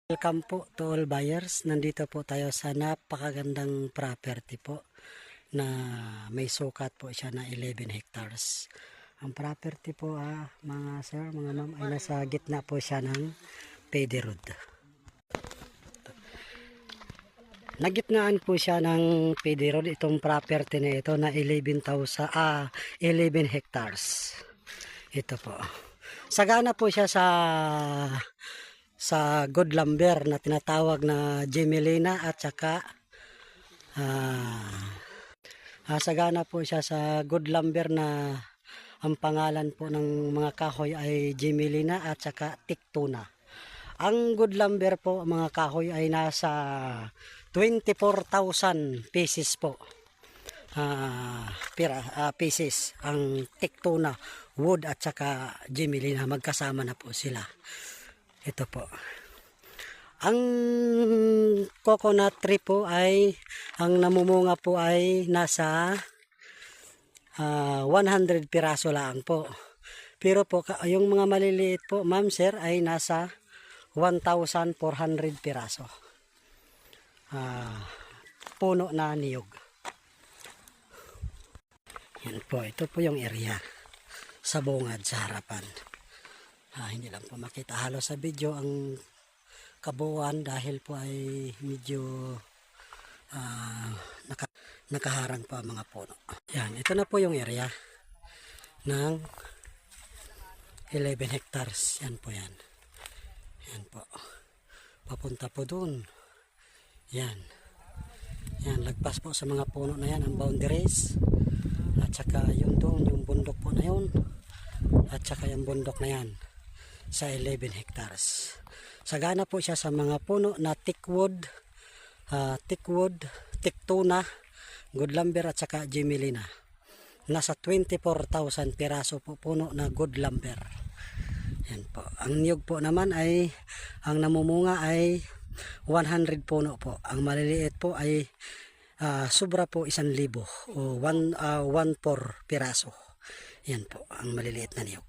Welcome po to all buyers. Nandito po tayo sa napakagandang property po na may sukat po siya na 11 hectares. Ang property po mga sir, mga ma'am ay nasa gitna po siya ng payday road. Nagitnaan po siya ng payday road itong property na ito na 11 hectares. Ito po. Sagana po siya sa good lumber na tinatawag na Gemelina at saka sagana po siya sa good lumber na ang pangalan po ng mga kahoy ay Gemelina at saka Tictuna. Ang good lumber po mga kahoy ay nasa 24,000 pieces po. Pieces ang Tictuna wood at saka Gemelina, magkasama na po sila. Ito po. Ang coconut tree po ay, ang namumunga po ay nasa 100 piraso lang po. Pero po, yung mga maliliit po, ma'am sir, ay nasa 1,400 piraso. Puno na niyog. Yan po, ito po yung area sa bungad sa harapan. Hindi lang po makita halos sa video ang kabuuan dahil po ay medyo nakaharang pa ang mga puno. Yan, ito na po yung area ng 11 hectares. Yan po yan. Yan po. Papunta po dun. Yan. Yan, lagpas po sa mga puno na yan ang boundaries. At saka yun doon, yung bundok po na yun. At saka yung bundok na yan sa 11 hectares. Sagana po siya sa mga puno na thickwood, Tictuna, good lumber at saka Gemelina. Nasa 24,000 piraso po puno na good lumber. Yan po. Ang niyog po naman ay, ang namumunga ay 100 puno po. Ang maliliit po ay sobra po 1,000 o 1,4 piraso. Yan po ang maliliit na niyog.